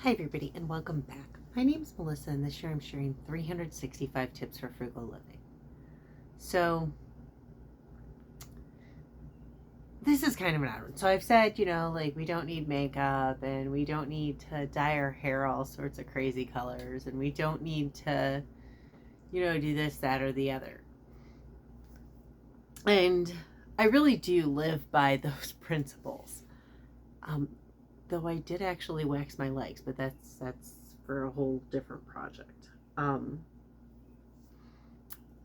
Hi, everybody, and welcome back. My name is Melissa, and this year I'm sharing 365 tips for frugal living. So, this is kind of an odd one. So, I've said, like we don't need makeup, and we don't need to dye our hair all sorts of crazy colors, and we don't need to, do this, that, or the other. And I really do live by those principles. Um, though I did actually wax my legs, but that's for a whole different project.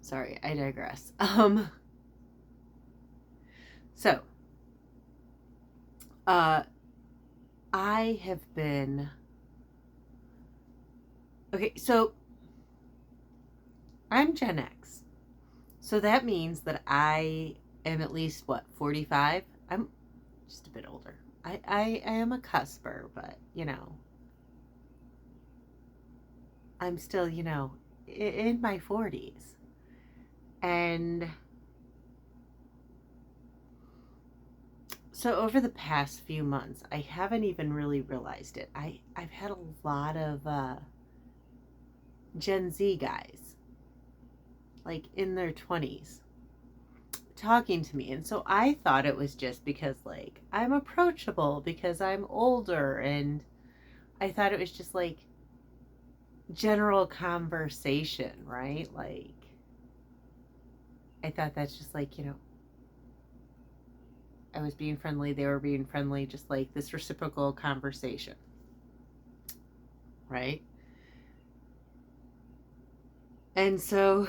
Sorry, I digress. So, uh, I have been okay. So I'm Gen X, so that means that I am at least what 45. I'm just a bit older. I am a cusper, but I'm still in my 40s, and so over the past few months, I haven't even really realized it. I've had a lot of Gen Z guys, like in their 20s, talking to me. And so I thought it was just because, like, I'm approachable because I'm older. And I thought it was just like general conversation, right? Like, I thought that's just like, I was being friendly, they were being friendly, just like this reciprocal conversation, right? And so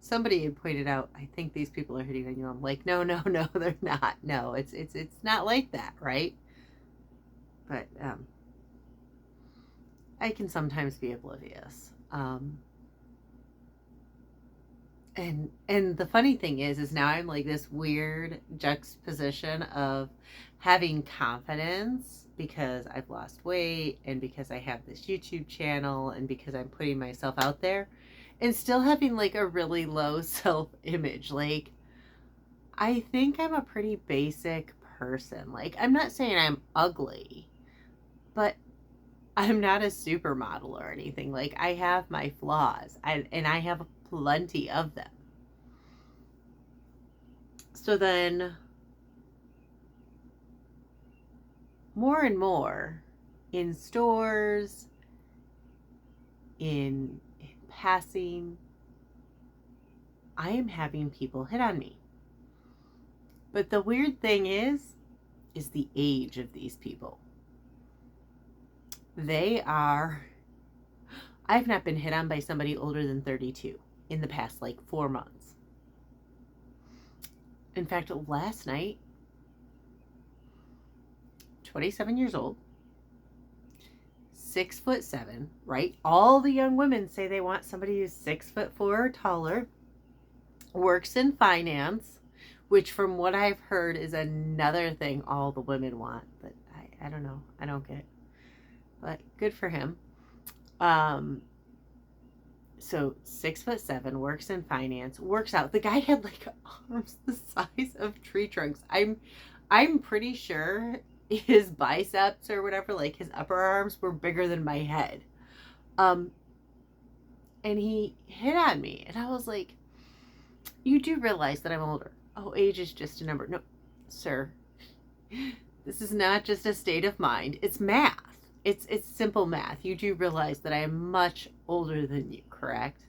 somebody had pointed out, I think these people are hitting on you. I'm like, no, no, no, they're not. No, it's not like that, right? But I can sometimes be oblivious. And the funny thing is now I'm like this weird juxtaposition of having confidence because I've lost weight and because I have this YouTube channel and because I'm putting myself out there, and still having like a really low self image. Like, I think I'm a pretty basic person. Like, I'm not saying I'm ugly, but I'm not a supermodel or anything. Like, I have my flaws, and I have plenty of them. So then, more and more in stores, in passing, I am having people hit on me. But the weird thing is the age of these people. They are, I've not been hit on by somebody older than 32 in the past like 4 months. In fact, last night, 27 years old, 6'7", right? All the young women say they want somebody who's 6'4" or taller, works in finance, which from what I've heard is another thing all the women want, but I don't know. I don't get it. But good for him. Um, so 6'7", works in finance, works out. The guy had like arms the size of tree trunks. I'm pretty sure his biceps or whatever, like his upper arms were bigger than my head. Um, and he hit on me, and I was like, "You do realize that I'm older? Oh, age is just a number." No, sir. This is not just a state of mind. It's math. It's simple math. You do realize that I am much older than you, correct?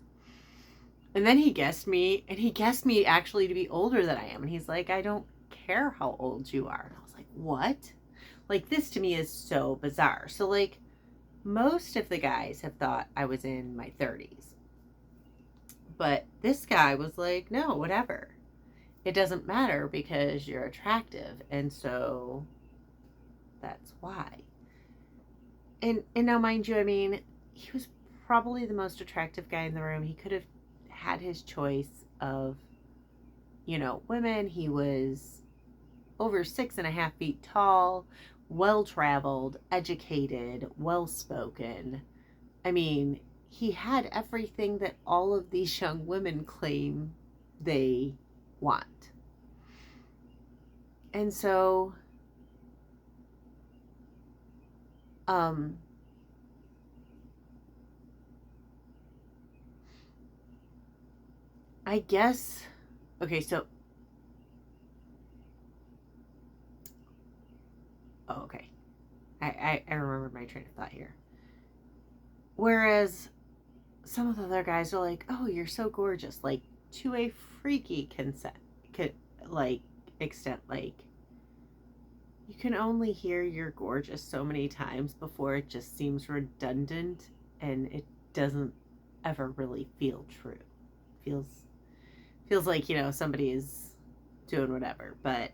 And then he guessed me, and he guessed me actually to be older than I am. And he's like, "I don't care how old you are." And I was like, "What?" Like, this to me is so bizarre. So, like, most of the guys have thought I was in my 30s. But this guy was like, "No, whatever. It doesn't matter because you're attractive." And so that's why. And now, mind you, I mean, he was probably the most attractive guy in the room. He could have had his choice of, women. He was over 6.5 feet tall, well traveled, educated, well spoken. I mean, he had everything that all of these young women claim they want. And so, um, I guess, okay, so, oh, okay. I remember my train of thought here. Whereas some of the other guys are like, "Oh, you're so gorgeous," like to a freaky consent, could like extent. Like you can only hear "you're gorgeous" so many times before it just seems redundant, and it doesn't ever really feel true. Feels feels like somebody is doing whatever. But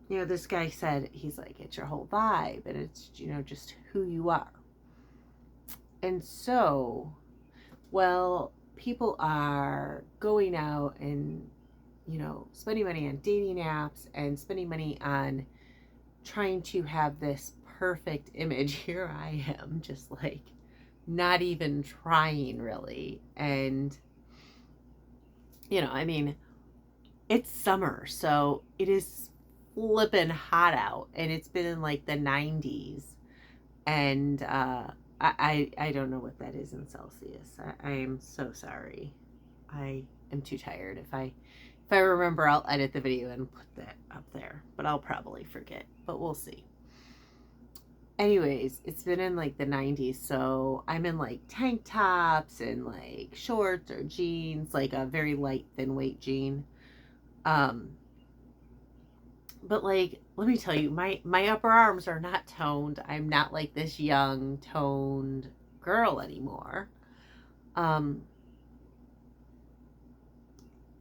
this guy said he's like it's your whole vibe, and it's just who you are, and so well, people are going out and, spending money on dating apps and spending money on trying to have this perfect image. Here I am, just like not even trying really. And, I mean, it's summer, so it is flipping hot out, and it's been in like the 90s. And, I don't know what that is in Celsius. I am so sorry. I am too tired. If I remember, I'll edit the video and put that up there, but I'll probably forget. But we'll see. Anyways, it's been in like the 90s, so I'm in like tank tops and like shorts or jeans, like a very light, thin weight jean. Um, but like, let me tell you, my upper arms are not toned. I'm not like this young toned girl anymore. Um,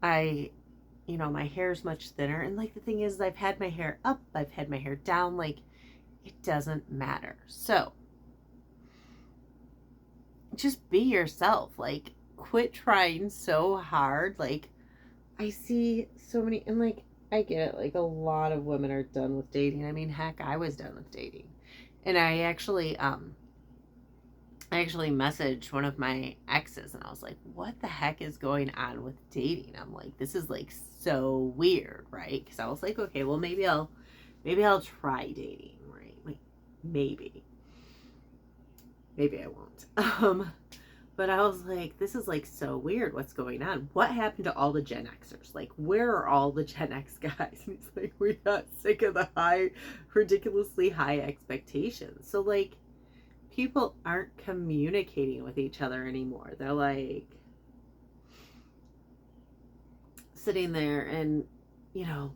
I my hair's much thinner. And like the thing is, I've had my hair up, I've had my hair down. Like, it doesn't matter. So just be yourself. Like, quit trying so hard. Like, I see so many, and like, I get it. Like, a lot of women are done with dating. I mean, heck, I was done with dating. And I actually messaged one of my exes and I was like, what the heck is going on with dating? I'm like, this is like so weird, right? Because I was like, okay, well maybe I'll try dating, right? Like maybe I won't. But I was like, this is like so weird. What's going on? What happened to all the Gen Xers? Like, where are all the Gen X guys? And he's like, we got sick of the ridiculously high expectations. So like, people aren't communicating with each other anymore. They're like sitting there and, you know,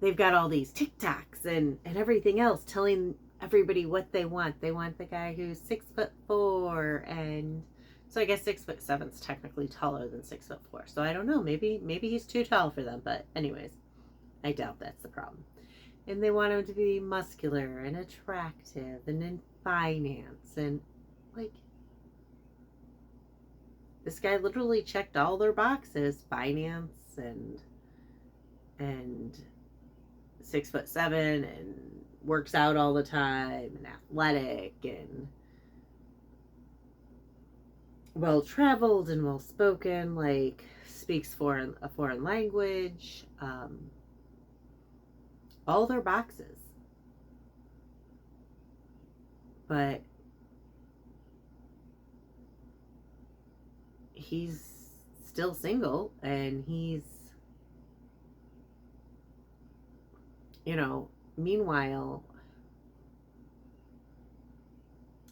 they've got all these TikToks and everything else telling everybody what they want. They want the guy who's 6'4", and so I guess 6'7" is technically taller than 6'4". So I don't know. Maybe he's too tall for them. But anyways, I doubt that's the problem. And they want him to be muscular and attractive and in finance and like this guy literally checked all their boxes: finance and 6'7" and works out all the time and athletic and well traveled and well spoken, like speaks a foreign language, all their boxes. But he's still single, and he's, meanwhile,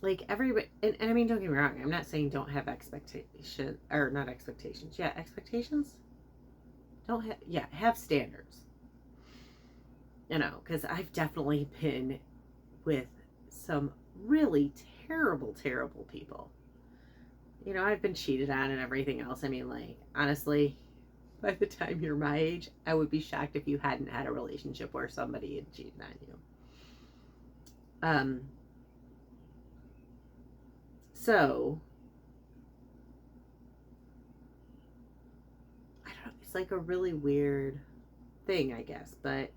like everybody, and I mean, don't get me wrong, I'm not saying don't have expectation, or not expectations. Yeah, expectations. Don't have, yeah, have standards. Because I've definitely been with some really terrible, terrible people. I've been cheated on and everything else. I mean, like, honestly, by the time you're my age, I would be shocked if you hadn't had a relationship where somebody had cheated on you. So, I don't know. It's like a really weird thing, I guess, but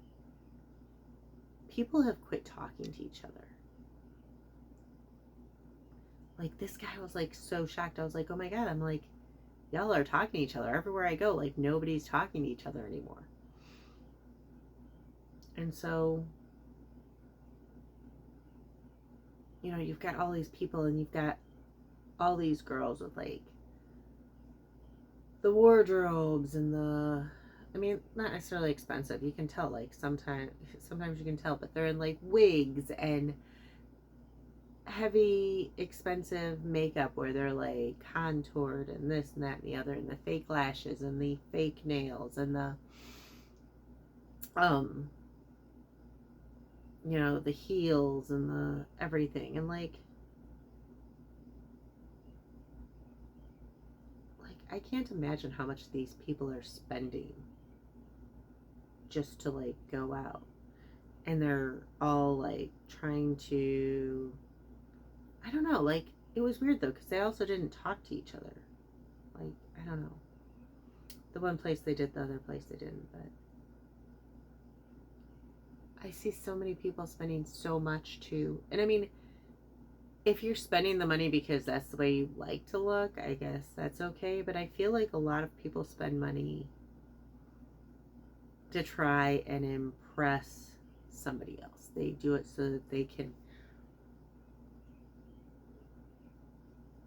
people have quit talking to each other. Like, this guy was like so shocked. I was like, oh my God. I'm like, y'all are talking to each other everywhere I go. Like, nobody's talking to each other anymore. And so, you've got all these people and you've got all these girls with like the wardrobes and the, I mean, not necessarily expensive. You can tell, like, sometimes you can tell, but they're in like wigs and heavy expensive makeup where they're like contoured and this and that and the other, and the fake lashes and the fake nails and the um the heels and the everything, and like I can't imagine how much these people are spending just to like go out, and they're all like trying to, I don't know, like it was weird though because they also didn't talk to each other. Like, I don't know, the one place they did, the other place they didn't, but I see so many people spending so much too. And I mean, if you're spending the money because that's the way you like to look, I guess that's okay. But I feel like a lot of people spend money to try and impress somebody else. They do it so that they can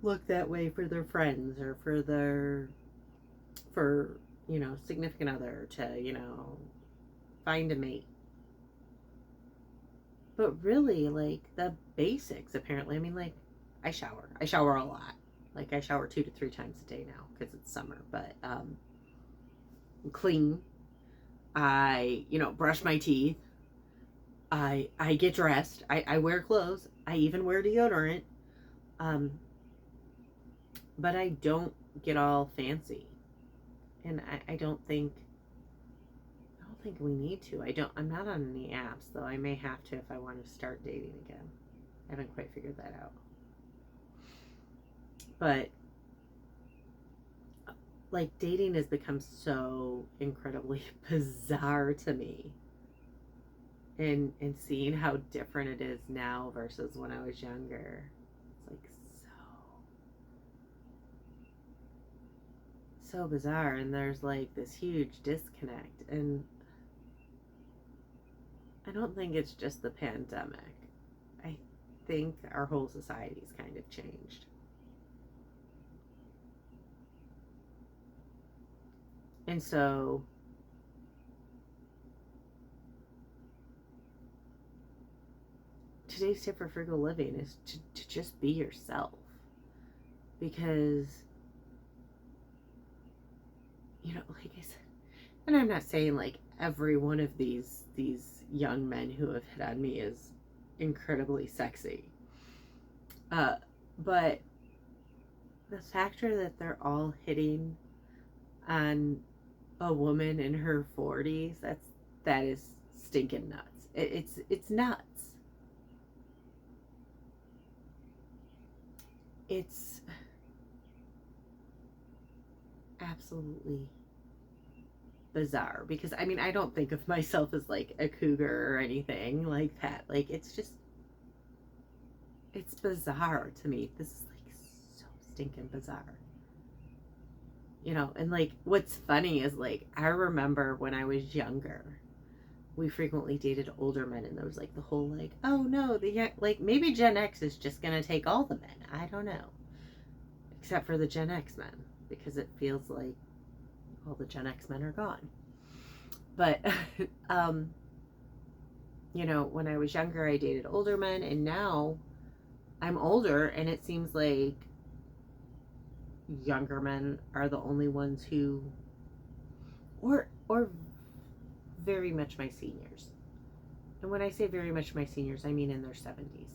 look that way for their friends or for significant other to, find a mate. But really, like the basics, apparently. I mean, like, I shower a lot. Like, I shower 2 to 3 times a day now because it's summer. But clean. I, brush my teeth. I get dressed. I wear clothes. I even wear deodorant. Um, but I don't get all fancy, and I don't think we need to. I'm not on any apps though. I may have to if I want to start dating again. I haven't quite figured that out. But like dating has become so incredibly bizarre to me. And seeing how different it is now versus when I was younger. It's like so bizarre, and there's like this huge disconnect, and I don't think it's just the pandemic. I think our whole society's kind of changed. And so today's tip for frugal living is to just be yourself. Because, like I said, and I'm not saying like every one of these young men who have hit on me is incredibly sexy. Uh, but the factor that they're all hitting on a woman in her 40s, that is stinking nuts. It's nuts. It's absolutely bizarre because I mean I don't think of myself as like a cougar or anything like that. Like it's bizarre to me. This is like so stinking bizarre. And like what's funny is like I remember when I was younger, we frequently dated older men, and there was like the whole like, oh no, like maybe Gen X is just gonna take all the men. I don't know, except for the Gen X men, because it feels like all the Gen X men are gone. But when I was younger, I dated older men, and now I'm older, and it seems like younger men are the only ones who, or very much my seniors. And when I say very much my seniors, I mean in their 70s.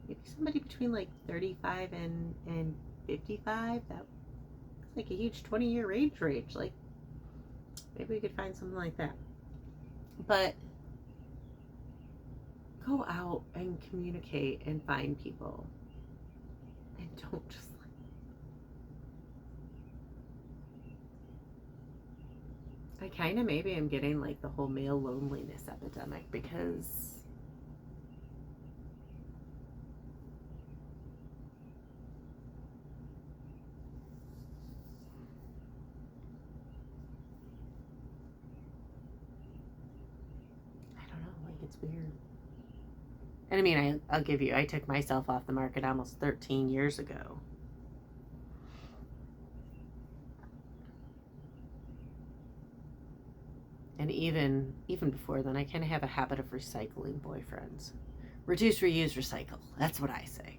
Maybe somebody between like 35 and 55. That's like a huge 20-year age range. Like, maybe we could find something like that. But go out and communicate and find people. And don't just like. I kind of maybe am getting like the whole male loneliness epidemic because I don't know, like it's weird. And I mean, I'll give you, I took myself off the market almost 13 years ago. And even before then, I kind of have a habit of recycling boyfriends. Reduce, reuse, recycle. That's what I say.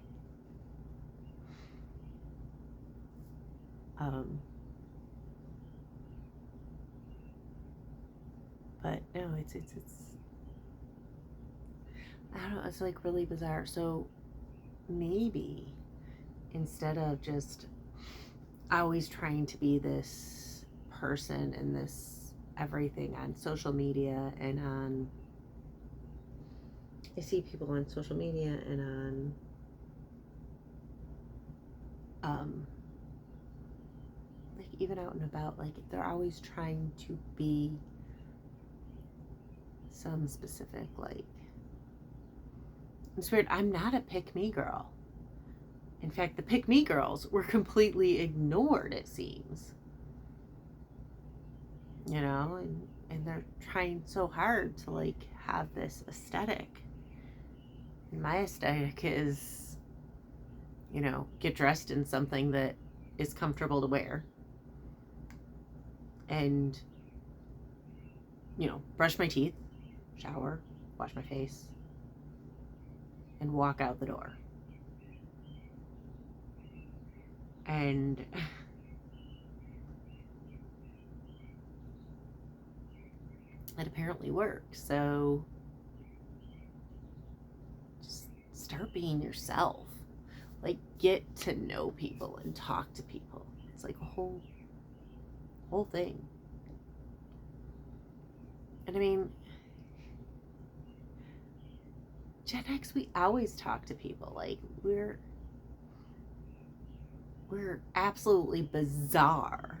But no, it's I don't know, it's like really bizarre. So maybe instead of just always trying to be this person and this everything on social media and on, I see people on social media and on like even out and about, like they're always trying to be some specific, like, it's weird, I'm not a pick me girl. In fact, the pick me girls were completely ignored, it seems. You know, and they're trying so hard to like have this aesthetic. And my aesthetic is, you know, get dressed in something that is comfortable to wear. And, you know, brush my teeth, shower, wash my face, and walk out the door. And it apparently works. So just start being yourself. Like, get to know people and talk to people. It's like a whole thing. And I mean, GenX, we always talk to people. Like, we're absolutely bizarre.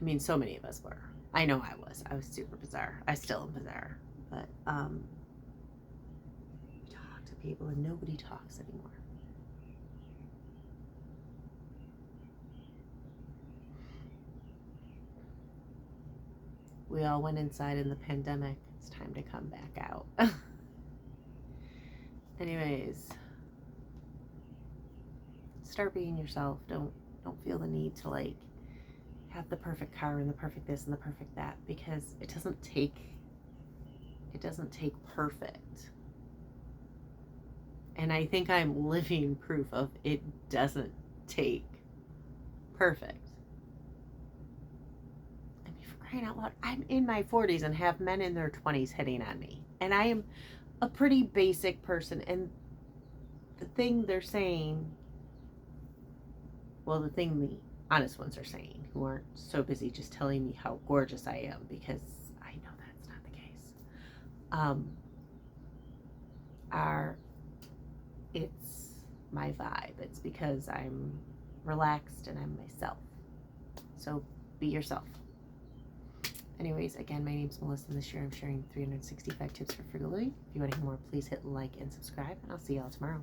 I mean, so many of us were. I know I was. I was super bizarre. I still am bizarre. But we talk to people and nobody talks anymore. We all went inside in the pandemic. It's time to come back out. Anyways, start being yourself. Don't feel the need to like have the perfect car and the perfect this and the perfect that, because it doesn't take perfect. And I think I'm living proof of it doesn't take perfect. I mean, for crying out loud, I'm in my 40s and have men in their 20s hitting on me. And I am a pretty basic person. And the thing they're saying, well, the thing the honest ones are saying, who aren't so busy just telling me how gorgeous I am, because I know that's not the case, it's my vibe. It's because I'm relaxed and I'm myself. So be yourself. Anyways, again, my name's Melissa, and this year I'm sharing 365 tips for frugality. If you want to hear more, please hit like and subscribe, and I'll see y'all tomorrow.